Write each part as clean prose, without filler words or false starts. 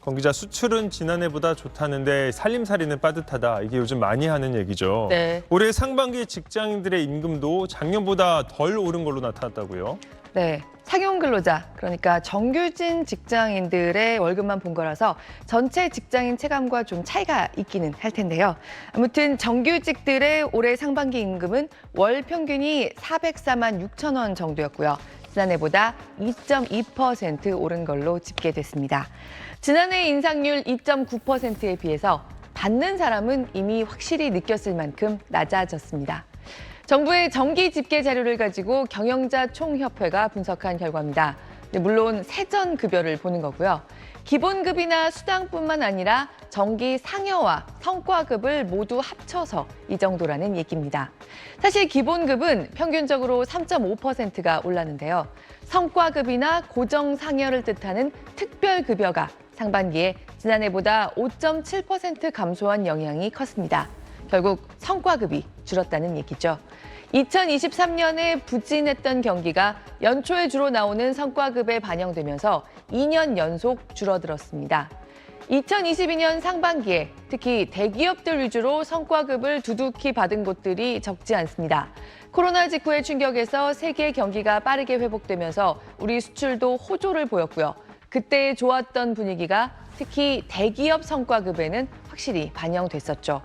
권 기자, 수출은 지난해보다 좋다는데 살림살이는 빠듯하다. 이게 요즘 많이 하는 얘기죠. 네. 올해 상반기 직장인들의 임금도 작년보다 덜 오른 걸로 나타났다고요? 네. 상용 근로자, 그러니까 정규직 직장인들의 월급만 본 거라서 전체 직장인 체감과 좀 차이가 있기는 할 텐데요. 아무튼 정규직들의 올해 상반기 임금은 월 평균이 404만 6천 원 정도였고요. 지난해보다 2.2% 오른 걸로 집계됐습니다. 지난해 인상률 2.9%에 비해서 받는 사람은 이미 확실히 느꼈을 만큼 낮아졌습니다. 정부의 정기 집계 자료를 가지고 경영자 총협회가 분석한 결과입니다. 물론 세전급여를 보는 거고요. 기본급이나 수당뿐만 아니라 정기 상여와 성과급을 모두 합쳐서 이 정도라는 얘기입니다. 사실 기본급은 평균적으로 3.5%가 올랐는데요. 성과급이나 고정 상여를 뜻하는 특별급여가 상반기에 지난해보다 5.7% 감소한 영향이 컸습니다. 결국 성과급이 줄었다는 얘기죠. 2023년에 부진했던 경기가 연초에 주로 나오는 성과급에 반영되면서 2년 연속 줄어들었습니다. 2022년 상반기에 특히 대기업들 위주로 성과급을 두둑히 받은 곳들이 적지 않습니다. 코로나 직후의 충격에서 세계 경기가 빠르게 회복되면서 우리 수출도 호조를 보였고요. 그때 좋았던 분위기가 특히 대기업 성과급에는 확실히 반영됐었죠.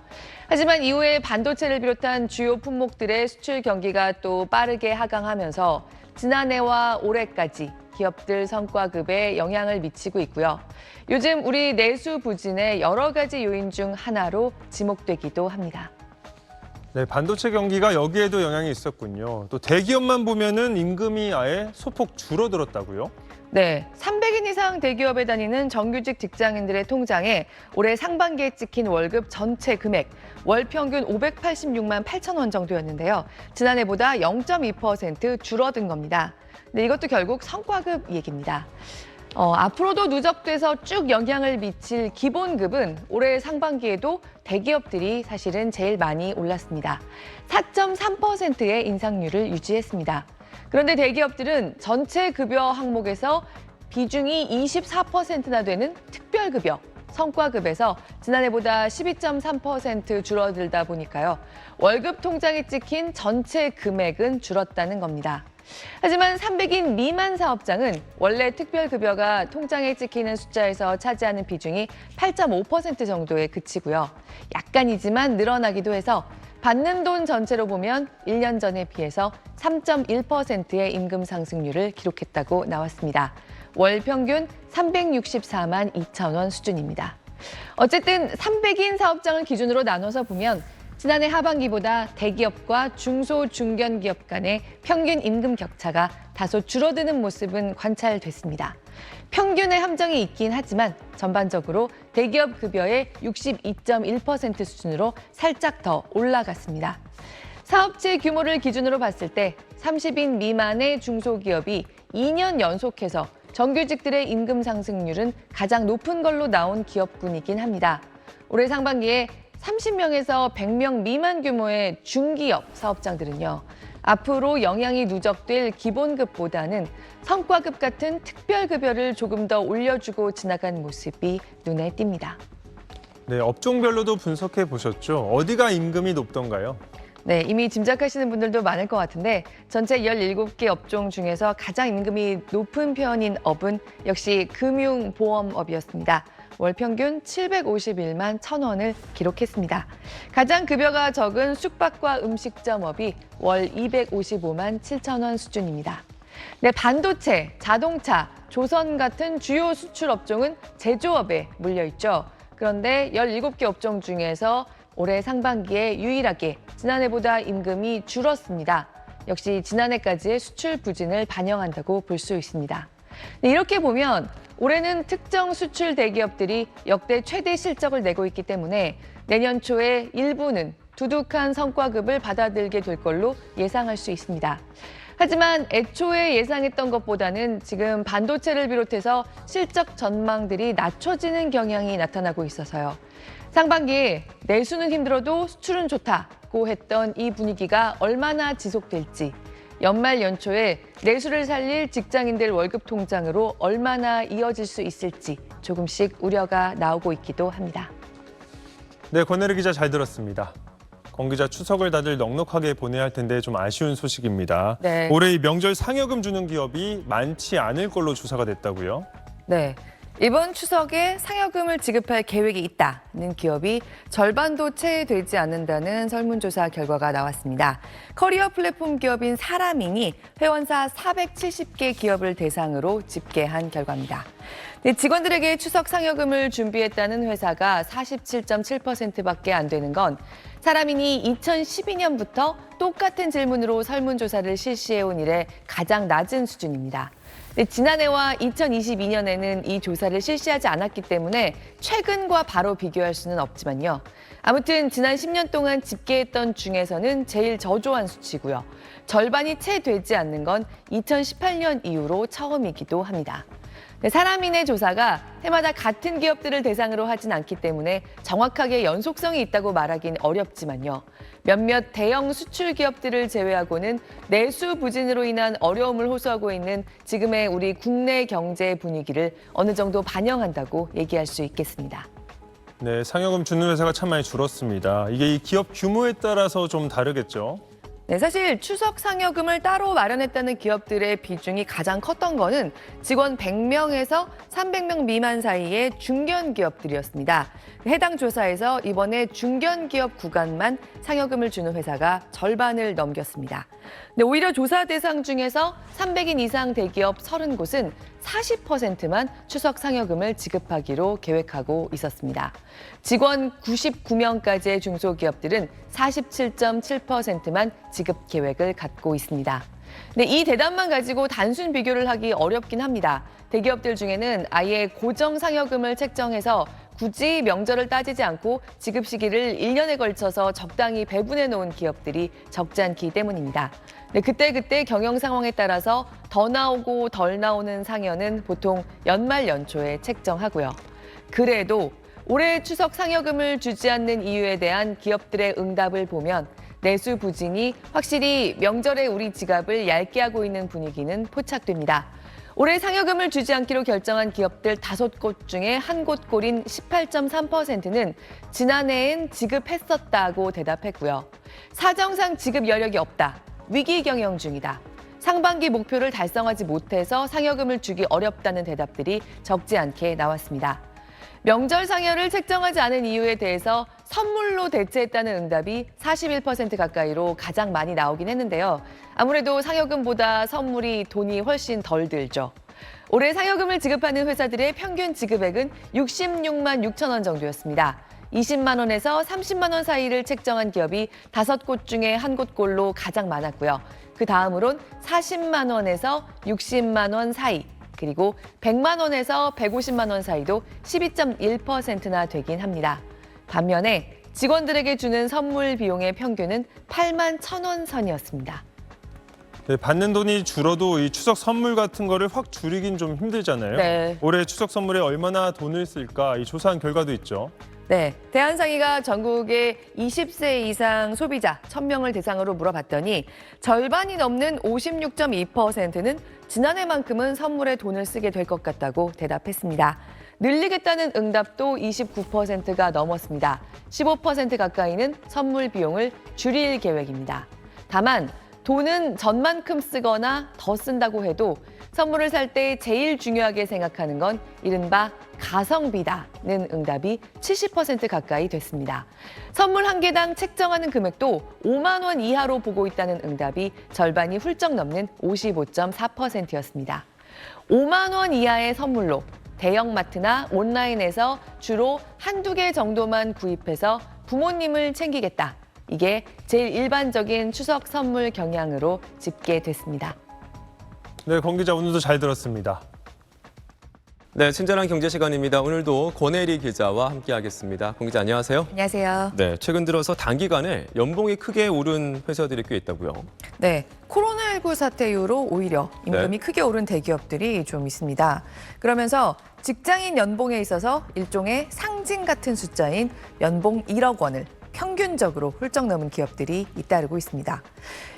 하지만 이후에 반도체를 비롯한 주요 품목들의 수출 경기가 또 빠르게 하강하면서 지난해와 올해까지 기업들 성과급에 영향을 미치고 있고요. 요즘 우리 내수 부진의 여러 가지 요인 중 하나로 지목되기도 합니다. 네, 반도체 경기가 여기에도 영향이 있었군요. 또 대기업만 보면은 임금이 아예 소폭 줄어들었다고요? 네, 300인 이상 대기업에 다니는 정규직 직장인들의 통장에 올해 상반기에 찍힌 월급 전체 금액, 월 평균 586만 8천 원 정도였는데요. 지난해보다 0.2% 줄어든 겁니다. 네, 이것도 결국 성과급 얘기입니다. 앞으로도 누적돼서 쭉 영향을 미칠 기본급은 올해 상반기에도 대기업들이 사실은 제일 많이 올랐습니다. 4.3%의 인상률을 유지했습니다. 그런데 대기업들은 전체 급여 항목에서 비중이 24%나 되는 특별급여, 성과급에서 지난해보다 12.3% 줄어들다 보니까요. 월급 통장에 찍힌 전체 금액은 줄었다는 겁니다. 하지만 300인 미만 사업장은 원래 특별급여가 통장에 찍히는 숫자에서 차지하는 비중이 8.5% 정도에 그치고요. 약간이지만 늘어나기도 해서 받는 돈 전체로 보면 1년 전에 비해서 3.1%의 임금 상승률을 기록했다고 나왔습니다. 월 평균 364만 2천 원 수준입니다. 어쨌든 300인 사업장을 기준으로 나눠서 보면 지난해 하반기보다 대기업과 중소, 중견기업 간의 평균 임금 격차가 다소 줄어드는 모습은 관찰됐습니다. 평균의 함정이 있긴 하지만 전반적으로 대기업 급여의 62.1% 수준으로 살짝 더 올라갔습니다. 사업체 규모를 기준으로 봤을 때 30인 미만의 중소기업이 2년 연속해서 정규직들의 임금 상승률은 가장 높은 걸로 나온 기업군이긴 합니다. 올해 상반기에 30명에서 100명 미만 규모의 중기업 사업장들은요. 앞으로 영향이 누적될 기본급보다는 성과급 같은 특별급여를 조금 더 올려주고 지나간 모습이 눈에 띕니다. 네, 업종별로도 분석해 보셨죠? 어디가 임금이 높던가요? 네, 이미 짐작하시는 분들도 많을 것 같은데 전체 17개 업종 중에서 가장 임금이 높은 편인 업은 역시 금융보험업이었습니다. 월 평균 751만 1천 원을 기록했습니다. 가장 급여가 적은 숙박과 음식점업이 월 255만 7천 원 수준입니다. 네, 반도체, 자동차, 조선 같은 주요 수출 업종은 제조업에 물려 있죠. 그런데 17개 업종 중에서 올해 상반기에 유일하게 지난해보다 임금이 줄었습니다. 역시 지난해까지의 수출 부진을 반영한다고 볼 수 있습니다. 네, 이렇게 보면 올해는 특정 수출 대기업들이 역대 최대 실적을 내고 있기 때문에 내년 초에 일부는 두둑한 성과급을 받아들게 될 걸로 예상할 수 있습니다. 하지만 애초에 예상했던 것보다는 지금 반도체를 비롯해서 실적 전망들이 낮춰지는 경향이 나타나고 있어서요. 상반기에 내수는 힘들어도 수출은 좋다고 했던 이 분위기가 얼마나 지속될지, 연말 연초에 내수를 살릴 직장인들 월급 통장으로 얼마나 이어질 수 있을지 조금씩 우려가 나오고 있기도 합니다. 네, 권혜리 기자 잘 들었습니다. 권 기자, 추석을 다들 넉넉하게 보내야 할 텐데 좀 아쉬운 소식입니다. 네. 올해 이 명절 상여금 주는 기업이 많지 않을 걸로 조사가 됐다고요? 네. 이번 추석에 상여금을 지급할 계획이 있다는 기업이 절반도 채 되지 않는다는 설문조사 결과가 나왔습니다. 커리어 플랫폼 기업인 사람인이 회원사 470개 기업을 대상으로 집계한 결과입니다. 네, 직원들에게 추석 상여금을 준비했다는 회사가 47.7%밖에 안 되는 건 사람인이 2012년부터 똑같은 질문으로 설문조사를 실시해온 이래 가장 낮은 수준입니다. 네, 지난해와 2022년에는 이 조사를 실시하지 않았기 때문에 최근과 바로 비교할 수는 없지만요. 아무튼 지난 10년 동안 집계했던 중에서는 제일 저조한 수치고요. 절반이 채 되지 않는 건 2018년 이후로 처음이기도 합니다. 네, 사람인의 조사가 해마다 같은 기업들을 대상으로 하진 않기 때문에 정확하게 연속성이 있다고 말하긴 어렵지만요. 몇몇 대형 수출 기업들을 제외하고는 내수 부진으로 인한 어려움을 호소하고 있는 지금의 우리 국내 경제 분위기를 어느 정도 반영한다고 얘기할 수 있겠습니다. 네, 상여금 주는 회사가 참 많이 줄었습니다. 이게 이 기업 규모에 따라서 좀 다르겠죠? 네, 사실 추석 상여금을 따로 마련했다는 기업들의 비중이 가장 컸던 거는 직원 100명에서 300명 미만 사이의 중견 기업들이었습니다. 해당 조사에서 이번에 중견 기업 구간만 상여금을 주는 회사가 절반을 넘겼습니다. 네, 오히려 조사 대상 중에서 300인 이상 대기업 30곳은 40%만 추석 상여금을 지급하기로 계획하고 있었습니다. 직원 99명까지의 중소기업들은 47.7%만 지급 계획을 갖고 있습니다. 네, 이 대답만 가지고 단순 비교를 하기 어렵긴 합니다. 대기업들 중에는 아예 고정 상여금을 책정해서 굳이 명절을 따지지 않고 지급 시기를 1년에 걸쳐서 적당히 배분해 놓은 기업들이 적지 않기 때문입니다. 네, 그때그때 경영 상황에 따라서 더 나오고 덜 나오는 상여는 보통 연말 연초에 책정하고요. 그래도 올해 추석 상여금을 주지 않는 이유에 대한 기업들의 응답을 보면 내수 부진이 확실히 명절에 우리 지갑을 얇게 하고 있는 분위기는 포착됩니다. 올해 상여금을 주지 않기로 결정한 기업들 5곳 중에 한 곳꼴인 18.3%는 지난해엔 지급했었다고 대답했고요. 사정상 지급 여력이 없다. 위기 경영 중이다. 상반기 목표를 달성하지 못해서 상여금을 주기 어렵다는 대답들이 적지 않게 나왔습니다. 명절 상여를 책정하지 않은 이유에 대해서 선물로 대체했다는 응답이 41% 가까이로 가장 많이 나오긴 했는데요. 아무래도 상여금보다 선물이 돈이 훨씬 덜 들죠. 올해 상여금을 지급하는 회사들의 평균 지급액은 66만 6천 원 정도였습니다. 20만 원에서 30만 원 사이를 책정한 기업이 5곳 중에 한 곳꼴로 가장 많았고요. 그 다음으론 40만 원에서 60만 원 사이, 그리고 100만 원에서 150만 원 사이도 12.1%나 되긴 합니다. 반면에 직원들에게 주는 선물 비용의 평균은 8만 1천 원 선이었습니다. 네, 받는 돈이 줄어도 이 추석 선물 같은 거를 확 줄이긴 좀 힘들잖아요. 네. 올해 추석 선물에 얼마나 돈을 쓸까 이 조사한 결과도 있죠. 네, 대한상의가 전국의 20세 이상 소비자 1,000명을 대상으로 물어봤더니 절반이 넘는 56.2%는 지난해만큼은 선물에 돈을 쓰게 될 것 같다고 대답했습니다. 늘리겠다는 응답도 29%가 넘었습니다. 15% 가까이는 선물 비용을 줄일 계획입니다. 다만 돈은 전만큼 쓰거나 더 쓴다고 해도 선물을 살 때 제일 중요하게 생각하는 건 이른바 가성비다는 응답이 70% 가까이 됐습니다. 선물 한 개당 책정하는 금액도 5만 원 이하로 보고 있다는 응답이 절반이 훌쩍 넘는 55.4%였습니다. 5만 원 이하의 선물로 대형마트나 온라인에서 주로 한두 개 정도만 구입해서 부모님을 챙기겠다. 이게 제일 일반적인 추석 선물 경향으로 집계됐습니다. 네, 권 기자 오늘도 잘 들었습니다. 네, 친절한 경제 시간입니다. 오늘도 권혜리 기자와 함께하겠습니다. 권 기자 안녕하세요. 안녕하세요. 네, 최근 들어서 단기간에 연봉이 크게 오른 회사들이 꽤 있다고요. 네, 코로나19 사태 이후로 오히려 임금이 크게 오른 대기업들이 좀 있습니다. 그러면서 직장인 연봉에 있어서 일종의 상징 같은 숫자인 연봉 1억 원을 평균적으로 훌쩍 넘은 기업들이 잇따르고 있습니다.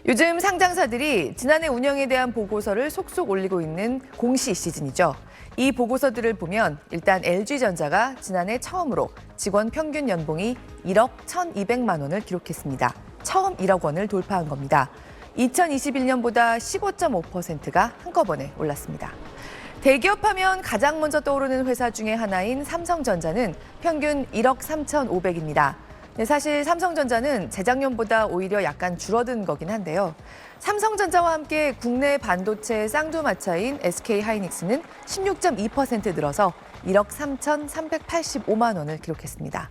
요즘 상장사들이 지난해 운영에 대한 보고서를 속속 올리고 있는 공시 시즌이죠. 이 보고서들을 보면 일단 LG전자가 지난해 처음으로 직원 평균 연봉이 1억 1,200만 원을 기록했습니다. 처음 1억 원을 돌파한 겁니다. 2021년보다 15.5%가 한꺼번에 올랐습니다. 대기업하면 가장 먼저 떠오르는 회사 중에 하나인 삼성전자는 평균 1억 3,500입니다. 사실 삼성전자는 재작년보다 오히려 약간 줄어든 거긴 한데요. 삼성전자와 함께 국내 반도체 쌍두마차인 SK하이닉스는 16.2% 늘어서 1억 3,385만 원을 기록했습니다.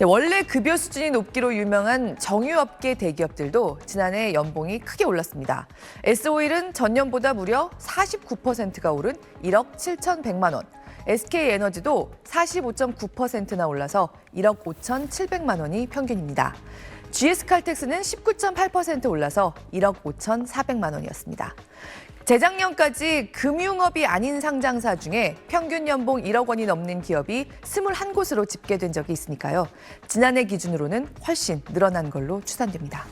원래 급여 수준이 높기로 유명한 정유업계 대기업들도 지난해 연봉이 크게 올랐습니다. S-오일은 전년보다 무려 49%가 오른 1억 7,100만 원, SK에너지도 45.9%나 올라서 1억 5,700만 원이 평균입니다. GS칼텍스는 19.8% 올라서 1억 5,400만 원이었습니다. 재작년까지 금융업이 아닌 상장사 중에 평균 연봉 1억 원이 넘는 기업이 21곳으로 집계된 적이 있으니까요. 지난해 기준으로는 훨씬 늘어난 걸로 추산됩니다.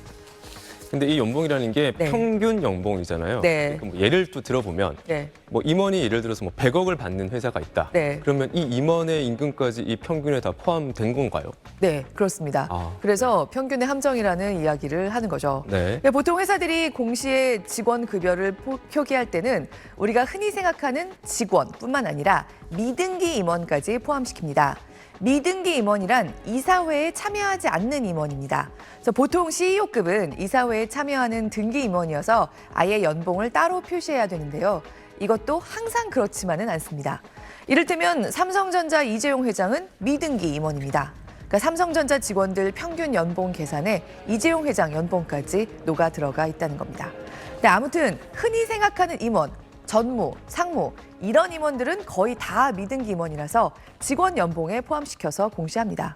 근데 이 연봉이라는 게 네. 평균 연봉이잖아요. 네. 그러니까 뭐 예를 또 들어보면 네. 뭐 임원이 예를 들어서 뭐 100억을 받는 회사가 있다. 네. 그러면 이 임원의 임금까지 이 평균에 다 포함된 건가요? 네, 그렇습니다. 그래서 평균의 함정이라는 이야기를 하는 거죠. 네. 보통 회사들이 공시에 직원 급여를 표기할 때는 우리가 흔히 생각하는 직원뿐만 아니라 미등기 임원까지 포함시킵니다. 미등기 임원이란 이사회에 참여하지 않는 임원입니다. 그래서 보통 CEO급은 이사회에 참여하는 등기 임원이어서 아예 연봉을 따로 표시해야 되는데요. 이것도 항상 그렇지만은 않습니다. 이를테면 삼성전자 이재용 회장은 미등기 임원입니다. 그러니까 삼성전자 직원들 평균 연봉 계산에 이재용 회장 연봉까지 녹아 들어가 있다는 겁니다. 근데 아무튼 흔히 생각하는 임원, 전무, 상무 이런 임원들은 거의 다 미등기 임원이라서 직원 연봉에 포함시켜서 공시합니다.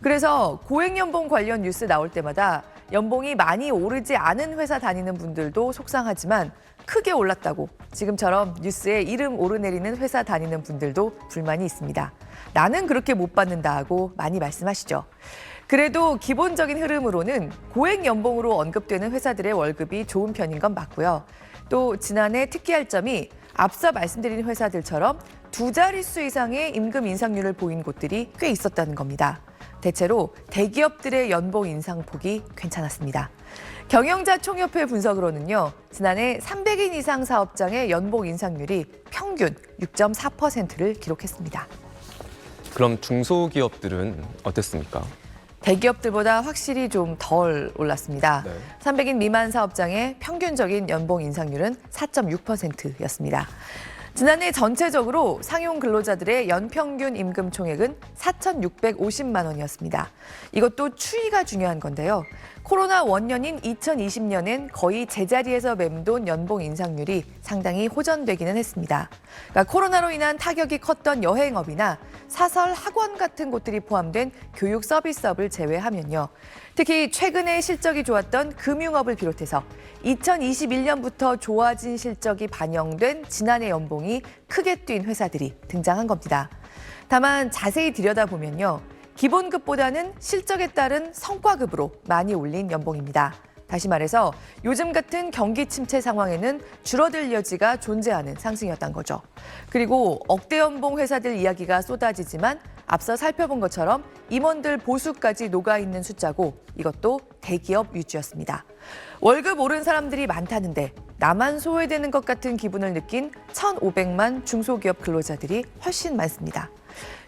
그래서 고액연봉 관련 뉴스 나올 때마다 연봉이 많이 오르지 않은 회사 다니는 분들도 속상하지만 크게 올랐다고 지금처럼 뉴스에 이름 오르내리는 회사 다니는 분들도 불만이 있습니다. 나는 그렇게 못 받는다 하고 많이 말씀하시죠. 그래도 기본적인 흐름으로는 고액 연봉으로 언급되는 회사들의 월급이 좋은 편인 건 맞고요. 또 지난해 특기할 점이 앞서 말씀드린 회사들처럼 두 자릿수 이상의 임금 인상률을 보인 곳들이 꽤 있었다는 겁니다. 대체로 대기업들의 연봉 인상폭이 괜찮았습니다. 경영자 총협회 분석으로는요, 지난해 300인 이상 사업장의 연봉 인상률이 평균 6.4%를 기록했습니다. 그럼 중소기업들은 어땠습니까? 대기업들보다 확실히 좀 덜 올랐습니다. 네. 300인 미만 사업장의 평균적인 연봉 인상률은 4.6%였습니다. 지난해 전체적으로 상용 근로자들의 연평균 임금 총액은 4,650만 원이었습니다. 이것도 추이가 중요한 건데요. 코로나 원년인 2020년엔 거의 제자리에서 맴돈 연봉 인상률이 상당히 호전되기는 했습니다. 그러니까 코로나로 인한 타격이 컸던 여행업이나 사설, 학원 같은 곳들이 포함된 교육 서비스업을 제외하면요. 특히 최근에 실적이 좋았던 금융업을 비롯해서 2021년부터 좋아진 실적이 반영된 지난해 연봉이 크게 뛴 회사들이 등장한 겁니다. 다만 자세히 들여다보면요. 기본급보다는 실적에 따른 성과급으로 많이 올린 연봉입니다. 다시 말해서 요즘 같은 경기 침체 상황에는 줄어들 여지가 존재하는 상승이었던 거죠. 그리고 억대 연봉 회사들 이야기가 쏟아지지만 앞서 살펴본 것처럼 임원들 보수까지 녹아있는 숫자고 이것도 대기업 위주였습니다. 월급 오른 사람들이 많다는데 나만 소외되는 것 같은 기분을 느낀 1,500만 중소기업 근로자들이 훨씬 많습니다.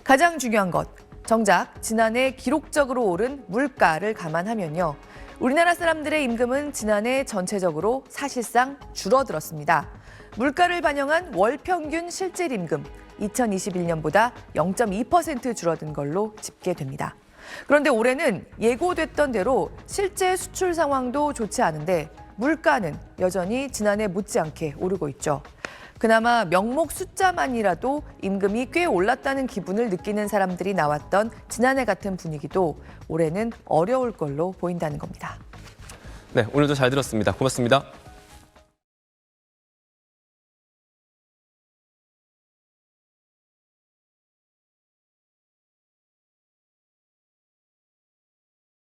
가장 중요한 것, 정작 지난해 기록적으로 오른 물가를 감안하면요. 우리나라 사람들의 임금은 지난해 전체적으로 사실상 줄어들었습니다. 물가를 반영한 월 평균 실질 임금 2021년보다 0.2% 줄어든 걸로 집계됩니다. 그런데 올해는 예고됐던 대로 실제 수출 상황도 좋지 않은데 물가는 여전히 지난해 못지않게 오르고 있죠. 그나마 명목 숫자만이라도 임금이 꽤 올랐다는 기분을 느끼는 사람들이 나왔던 지난해 같은 분위기도 올해는 어려울 걸로 보인다는 겁니다. 네, 오늘도 잘 들었습니다. 고맙습니다.